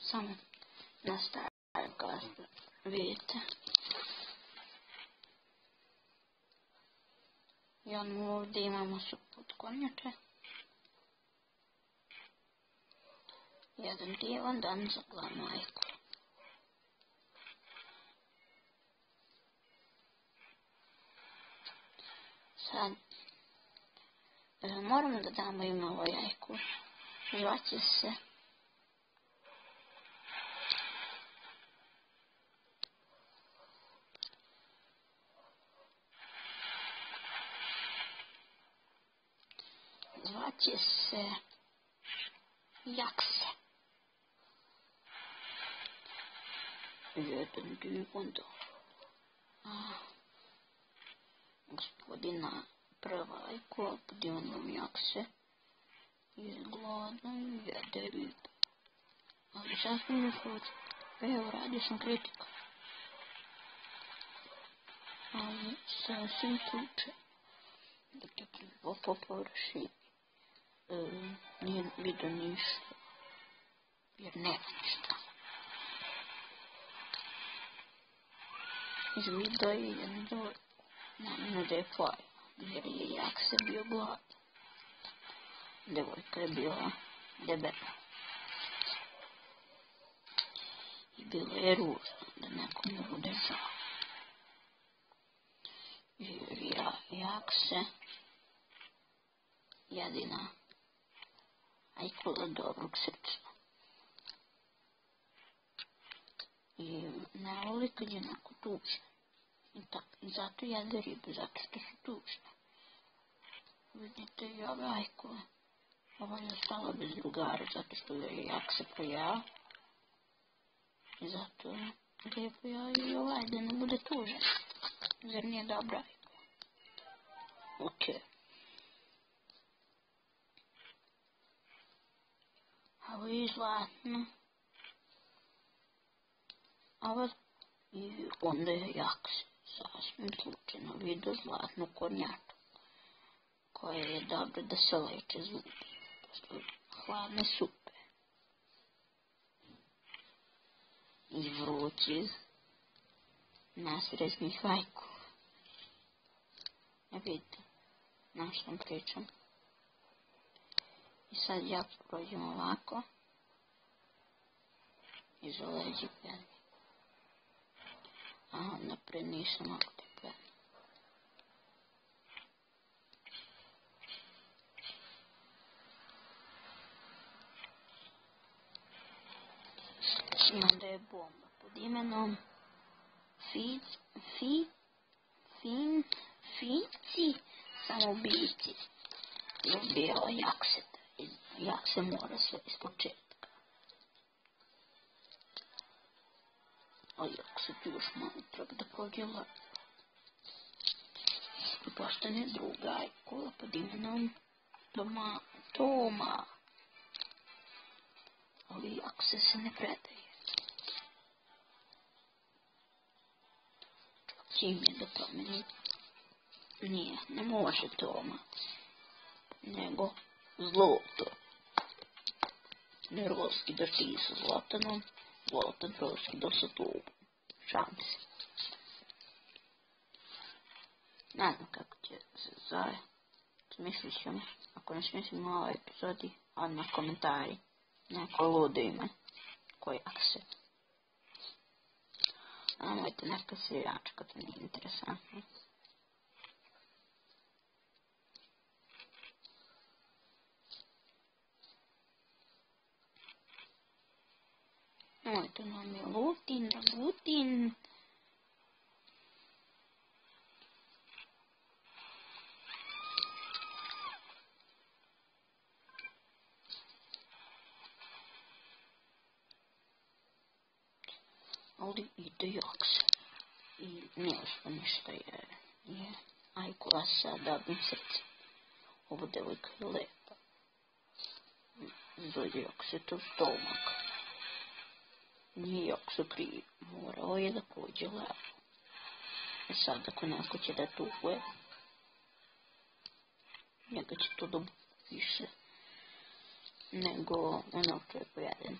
samo nastavim kao što vidite. I ovdje imamo supotkornjače. Jedan divan dan za glavnu ajku. Sad moramo da damo ime ovoj jajku. Zvaće se Jakse. Jedan divan dan. Gospodina prva ajku, divan Jakse. Je gladna i jede ribu. Ali sasvim ne hoće. Evo, radio sam kritika. Ali sasvim slučaj. Dok je plivao po površini. Nije vidio ništa. Jer nema ništa. Izvidio je jednu dojku. Namjerno da je plava. Jer je Jakse bio gladan. Devojka je bila debela. I bilo je ružno da nekome bude žao. Jer Jakse jedina ajkula dobrog srca. I ne voli kad je neko tužan. I zato jede ribu, zato što su tužne. Vidite i ove ajkule. Ova je ostala bez drugara, zato što je Jakse pojao. I zato je pojao i ovaj, da ne bude tužan. Zar nije dobra ajkula? Okej. Ovo je zlatno. I onda je Jakse sasvim slučajno vidio zlatnu kornjatu, koja je dobro da se leče zubi posle hladne supe i vrućih nasrećnih ajkula. Vidite, na što vam pričam. I sad ja prođem ovako iza leđa peni. A napred nisam ovdje peni. I onda je bomba pod imenom Fici samoubici. I ubijala Jakse. Jakse mora sve iz početka. A Jakse tu još malo treba da prođe lako. I postane druga ajkula pod imenom Toma. Ali Jakse se ne predaje. Čak će ime da promeni. Nije, ne može Toma. Nego Zloto. Jer raskida ti sa Zlatanom, Zlatan raskida sa Tomom. Šanse. Ne znam kako će se zove. Smislit ćemo. Ako ne smislimo ovaj epizodi, odmah komentari. Neko ludo ime. Koji Jakse. A nemojte neka se jačka, to nije interesantno. To nam je Lutin. Ali ide Jakse. I nije što ništa je ajkula sa dobrim srcem. Ovo devojka je lepa. Za Jakse to stomak. Nije Jakse kriv, morao je da pođe lepo. I sad ako neko će da tuguje, njega će to dobiti više nego ono što je pojeden.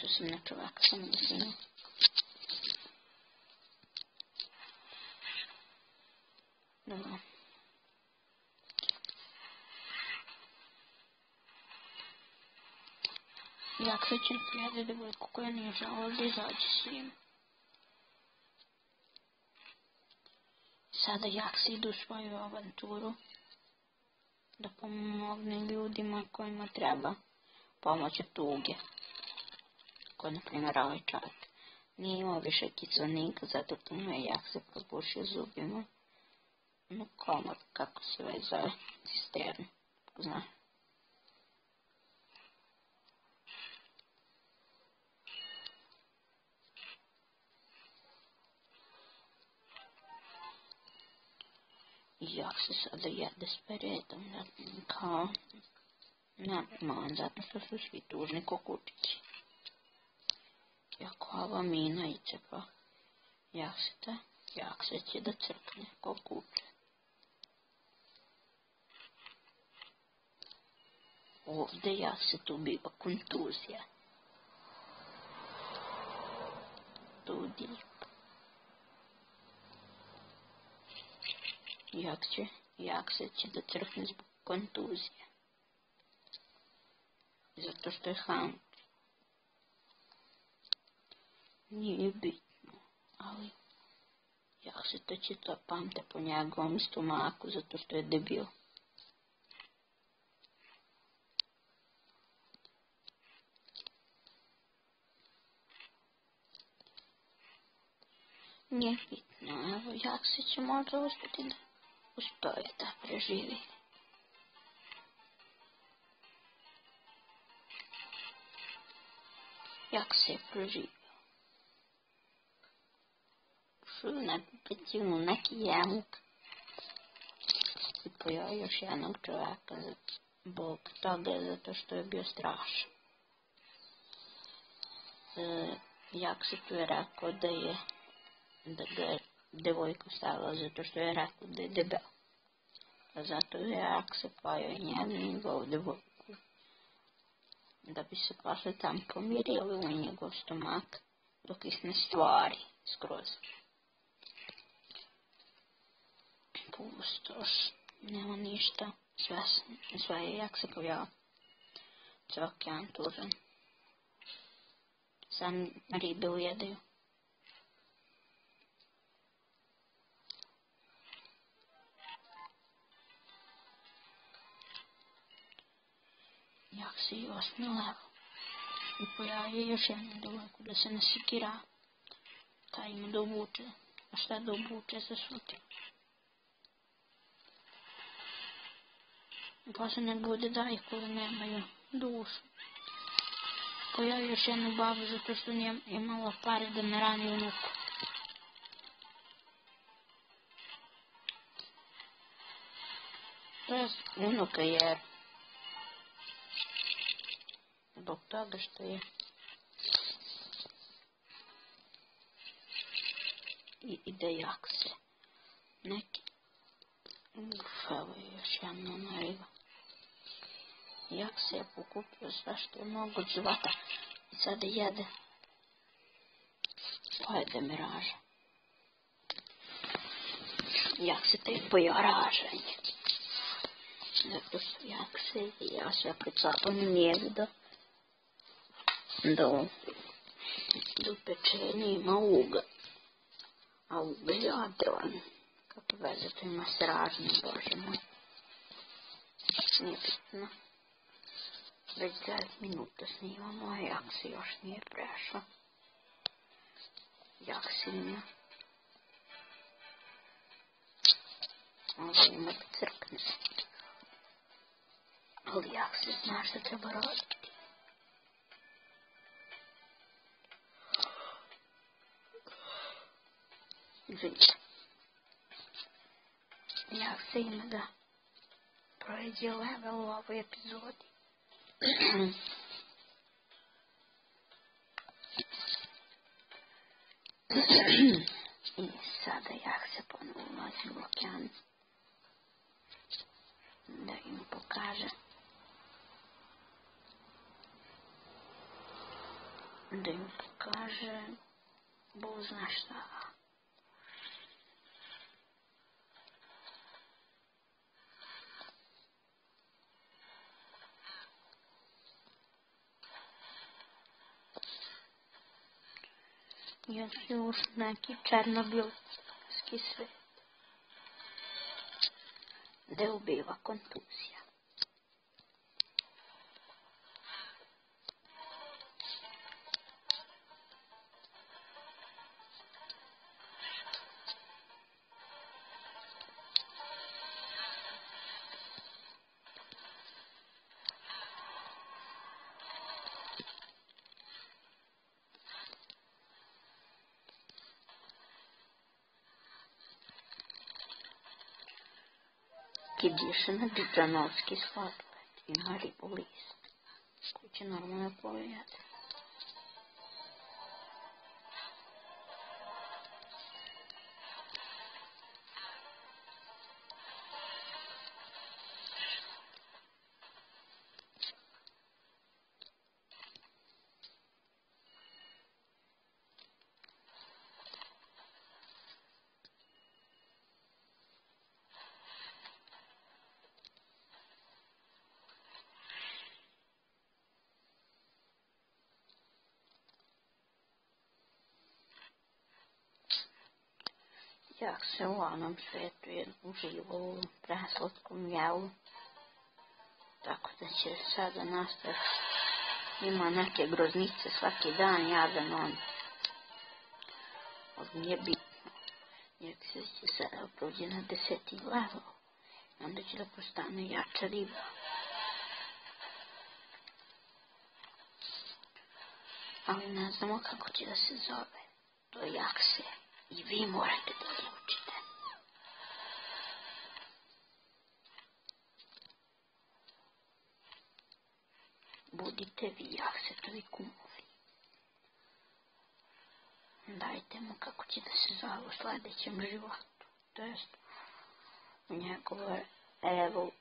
mislio sam na čovjeka sa medicinom. Dobro. Jak se će slijede devojku koja nije žala da izađe s njim. Sada jak se ide u svoju avanturu da pomogne ljudima kojima treba pomoć od tuge. Ko na primjer ovaj čovjek nije imao više kiselnika, zato to mu je jak se probušio zubima. No komor, kako se već zove, cisternu, zna. Jak se sada jede s peretom, kao normalan, zato što su svi tužni ko kučići. Jako ova mina iće pa jak se će da crkne ko kuće. Ovdje jak se tu biva kontuzija. Tu dip. Jak se će da crkne zbog kontuzije. Zato što je ham. Nije bitno, ali jak se to će to pamte po njegovom stomaku, zato što je debil. Nije bitno, evo jak se će možda uspjeti da uspije da preživi. Jak se je preživio. Šuo na pećinu neki jamuk. I pojao još jednog čovjeka zbog toga, zato što je bio strašan. Jak se tu je rekao da ga je devojka stavila zato što je rekao da je debel. A zato je jak se pojao i njegovu devojku. Da bi se posle tam pomirili u njegov stomak dok ih ne stvari skroz. Pustoš, nema ništa, sve je jak se pojao. Sve okean tužan. Sam ribe ujedaju. Jak se i osmi level. I pojavio još jednu devojku da se nasikira. Kaj ima da obuče. A šta da obuče za sutra? I posle ne bude daje koji nemaju dušu. Pojavio još jednu babu zato što nije imala pare da narani unuku. To je unuka jer zbog toga što je i da jak se neki evo je još jedna nariva. Jak se je pokupio sve što je mogo od života i sada jede. Pojede miraža. Jak se te pojao ražanje. Zato što jak se i ja sve pred sobom nije vidio do pečenja ima uga. A uga je odelan. Kako veze to ima s ražnjem, bože moj. Nije bitno. Već 10 minuta snimamo, a jak se još nije prešao. Jak se ima. Ovo ima da crkne. Ali jak se zna što treba raditi. Izvinite. Jak se ima da prođe level u ovoj epizodi. I sada jak se ponovo ulazim u okean. Da im pokaže. da im pokaže Bog zna šta. Još je už neki černobilski svet, gde ubiva kontuzija. Kidiše na Džanovski sladoled, ima ribu list, koji će normalno pojede. Jak se u onom svetu je uživo u preslatkom jelu. Tako da će sada nastaviti. Ima neke groznice svaki dan jadan on. Ali nije bitno. Jer se će sada prođe na 10. level. Onda će da postane jača riba. Ali ne znamo kako će da se zove. To je Jakse. I vi morate da odlučite. Budite vi Jaksetovi kumovi. Dajte mu kako će da se zove u sljedećem životu. To jest u njegovoj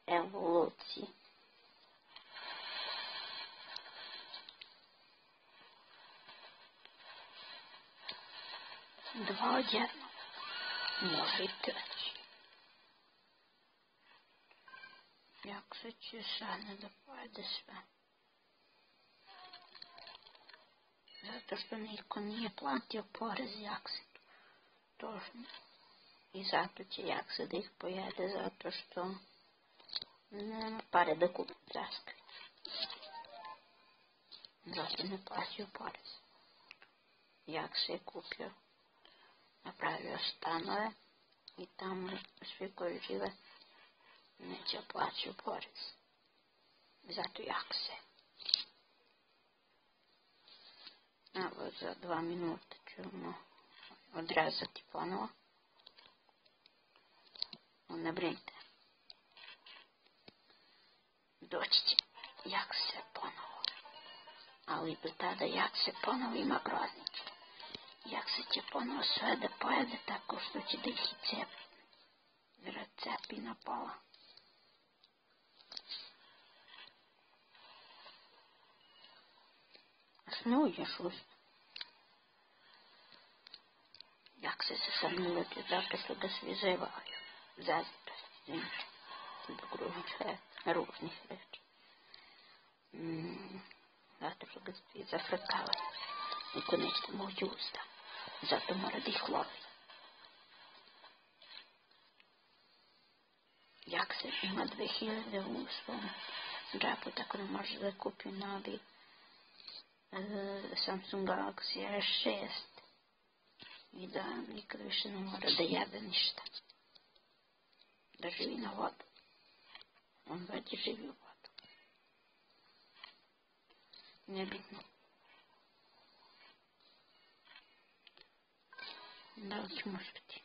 evoluciji. Dva odjedno. Može i treći. Jakse će sada da pojede sve. Zato što niko nije platio porez Jaksetu. I zato će Jakse da ih pojede, zato što nema pare da kupi praskanje. Zato ne plaćaju porez. Jakse je kupio, napravio stanove i tamo svi koji žive neće plaćaju porez. Zato Jakse. Evo za 2 minuta ćemo odrezati ponovo. Ne brinite. Doći će Jakse ponovo. Ali do tada Jakse ponovo ima groznicu. Jakse će ponovo sve da pojede tako što će da ih cepi na pola. Ne uđeš uz. Jakse se sad ne ljuti zato što ga svi zevaju. Zaziraju. Zbog ružnih reči. Zato što ga svi zafrkavaju. Niko neće da mu uđe usta. Zato mora da ih lovi. Jakse ima 2000 u svom džapu, tako da može da kupi novi Samsung Galaxy S6 i da nikad više ne mora da jede ništa. Da živi na vodu. On već živi u vodu. Nebitno. Da li ćemo uspjeti?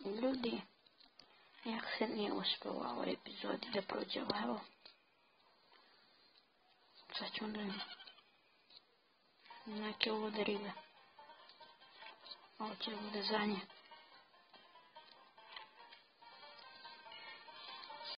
Ljudi, jak se nije uspio u ovoj epizodi da prođe level. Sad ćemo da neke lude ribe. Ovo će da bude zadnje.